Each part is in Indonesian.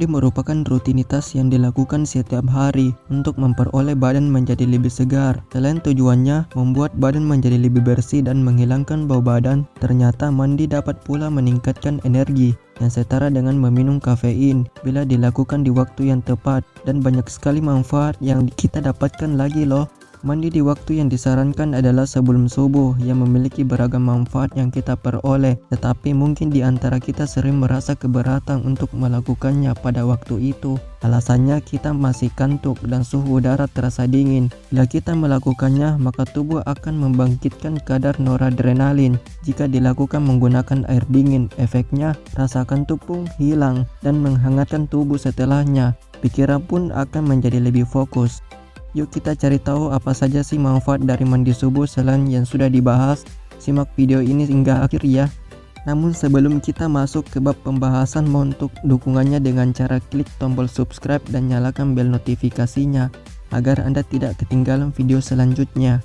Mandi merupakan rutinitas yang dilakukan setiap hari untuk memperoleh badan menjadi lebih segar. Selain tujuannya membuat badan menjadi lebih bersih dan menghilangkan bau badan, ternyata mandi dapat pula meningkatkan energi yang setara dengan meminum kafein bila dilakukan di waktu yang tepat, dan banyak sekali manfaat yang kita dapatkan lagi loh. Mandi di waktu yang disarankan adalah sebelum subuh yang memiliki beragam manfaat yang kita peroleh, tetapi mungkin di antara kita sering merasa keberatan untuk melakukannya pada waktu itu. Alasannya kita masih kantuk dan suhu udara terasa dingin. Bila kita melakukannya, maka tubuh akan membangkitkan kadar noradrenalin. Jika dilakukan menggunakan air dingin, efeknya rasa kantuk pun hilang dan menghangatkan tubuh setelahnya. Pikiran pun akan menjadi lebih fokus. Yuk kita cari tahu apa saja sih manfaat dari mandi subuh selain yang sudah dibahas. Simak video ini hingga akhir ya. Namun sebelum kita masuk ke bab pembahasan, mohon untuk dukungannya dengan cara klik tombol subscribe dan nyalakan bel notifikasinya agar Anda tidak ketinggalan video selanjutnya.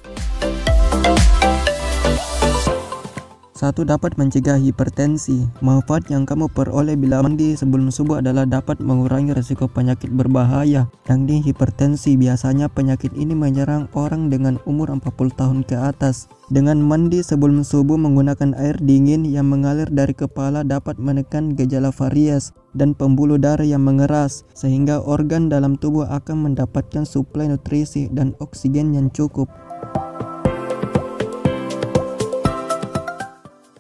1. Dapat mencegah hipertensi. Manfaat yang kamu peroleh bila mandi sebelum subuh adalah dapat mengurangi risiko penyakit berbahaya, yakni hipertensi. Biasanya penyakit ini menyerang orang dengan umur 40 tahun ke atas. Dengan mandi sebelum subuh menggunakan air dingin yang mengalir dari kepala dapat menekan gejala varies dan pembuluh darah yang mengeras, sehingga organ dalam tubuh akan mendapatkan suplai nutrisi dan oksigen yang cukup.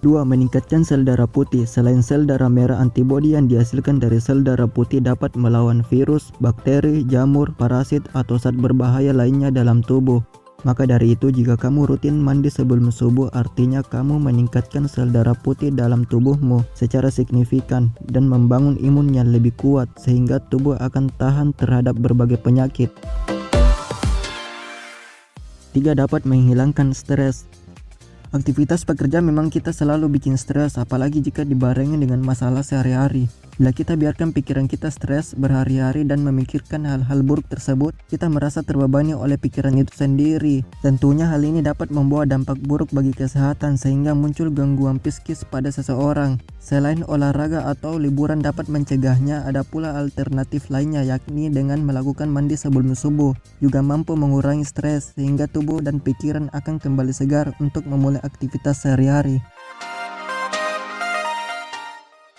2. Meningkatkan sel darah putih. Selain sel darah merah, antibodi yang dihasilkan dari sel darah putih dapat melawan virus, bakteri, jamur, parasit, atau zat berbahaya lainnya dalam tubuh. Maka dari itu, jika kamu rutin mandi sebelum subuh, artinya kamu meningkatkan sel darah putih dalam tubuhmu secara signifikan dan membangun imun yang lebih kuat, sehingga tubuh akan tahan terhadap berbagai penyakit. 3. Dapat menghilangkan stres. Aktivitas pekerja memang kita selalu bikin stres, apalagi jika dibarengi dengan masalah sehari-hari. Bila kita biarkan pikiran kita stres berhari-hari dan memikirkan hal-hal buruk tersebut, kita merasa terbebani oleh pikiran itu sendiri. Tentunya hal ini dapat membawa dampak buruk bagi kesehatan, sehingga muncul gangguan psikis pada seseorang. Selain olahraga atau liburan dapat mencegahnya, ada pula alternatif lainnya, yakni dengan melakukan mandi sebelum subuh juga mampu mengurangi stres, sehingga tubuh dan pikiran akan kembali segar untuk memulai aktivitas sehari-hari.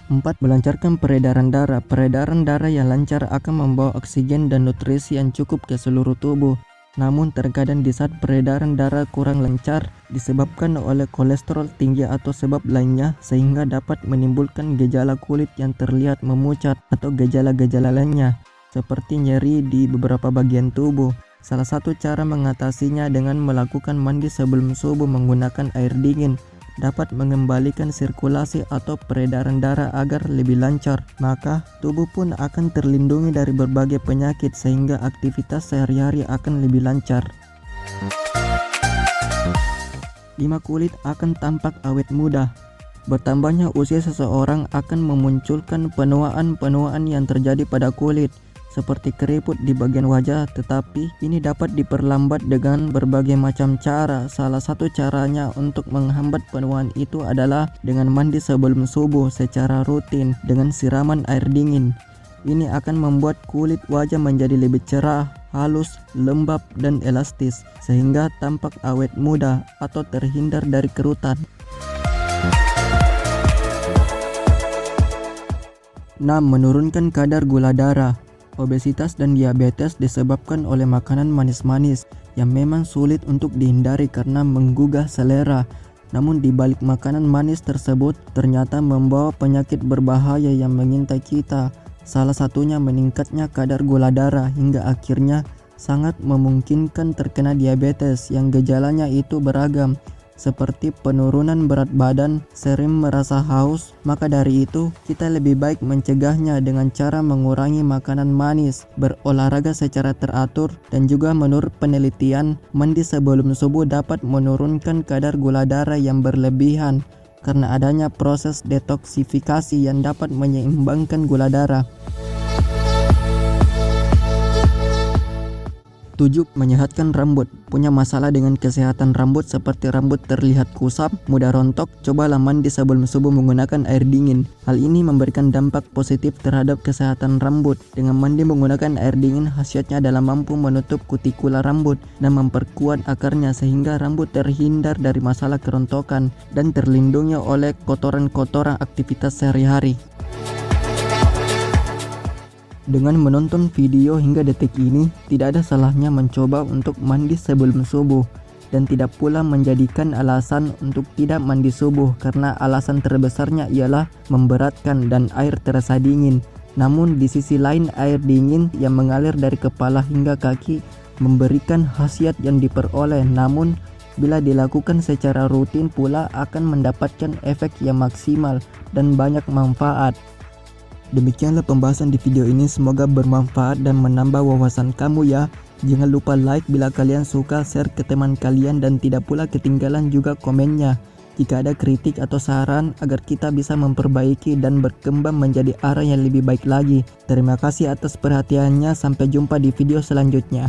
4. Melancarkan peredaran darah. Peredaran darah yang lancar akan membawa oksigen dan nutrisi yang cukup ke seluruh tubuh. Namun terkadang di saat peredaran darah kurang lancar disebabkan oleh kolesterol tinggi atau sebab lainnya, sehingga dapat menimbulkan gejala kulit yang terlihat memucat atau gejala-gejala lainnya seperti nyeri di beberapa bagian tubuh. Salah satu cara mengatasinya dengan melakukan mandi sebelum subuh menggunakan air dingin dapat mengembalikan sirkulasi atau peredaran darah agar lebih lancar. Maka tubuh pun akan terlindungi dari berbagai penyakit, sehingga aktivitas sehari-hari akan lebih lancar. 5. Kulit akan tampak awet muda. Bertambahnya usia seseorang akan memunculkan penuaan-penuaan yang terjadi pada kulit, seperti keriput di bagian wajah, tetapi ini dapat diperlambat dengan berbagai macam cara. Salah satu caranya untuk menghambat penuaan itu adalah dengan mandi sebelum subuh secara rutin dengan siraman air dingin. Ini akan membuat kulit wajah menjadi lebih cerah, halus, lembab, dan elastis, sehingga tampak awet muda atau terhindar dari kerutan. 6. Menurunkan kadar gula darah. Obesitas dan diabetes disebabkan oleh makanan manis-manis yang memang sulit untuk dihindari karena menggugah selera. Namun di balik makanan manis tersebut ternyata membawa penyakit berbahaya yang mengintai kita. Salah satunya meningkatnya kadar gula darah hingga akhirnya sangat memungkinkan terkena diabetes yang gejalanya itu beragam, seperti penurunan berat badan, sering merasa haus. Maka dari itu, kita lebih baik mencegahnya dengan cara mengurangi makanan manis, berolahraga secara teratur, dan juga menurut penelitian, mandi sebelum subuh dapat menurunkan kadar gula darah yang berlebihan karena adanya proses detoksifikasi yang dapat menyeimbangkan gula darah. 7. Menyehatkan rambut. Punya masalah dengan kesehatan rambut seperti rambut terlihat kusam, mudah rontok? Cobalah mandi sebelum subuh menggunakan air dingin. Hal ini memberikan dampak positif terhadap kesehatan rambut. Dengan mandi menggunakan air dingin, khasiatnya adalah mampu menutup kutikula rambut dan memperkuat akarnya sehingga rambut terhindar dari masalah kerontokan dan terlindungi oleh kotoran-kotoran aktivitas sehari-hari. Dengan menonton video hingga detik ini, tidak ada salahnya mencoba untuk mandi sebelum subuh, dan tidak pula menjadikan alasan untuk tidak mandi subuh karena alasan terbesarnya ialah memberatkan dan air terasa dingin. Namun di sisi lain, air dingin yang mengalir dari kepala hingga kaki memberikan khasiat yang diperoleh, namun bila dilakukan secara rutin pula akan mendapatkan efek yang maksimal dan banyak manfaat. Demikianlah pembahasan di video ini, semoga bermanfaat dan menambah wawasan kamu ya. Jangan lupa like bila kalian suka, share ke teman kalian, dan tidak pula ketinggalan juga komennya jika ada kritik atau saran agar kita bisa memperbaiki dan berkembang menjadi arah yang lebih baik lagi. Terima kasih atas perhatiannya, sampai jumpa di video selanjutnya.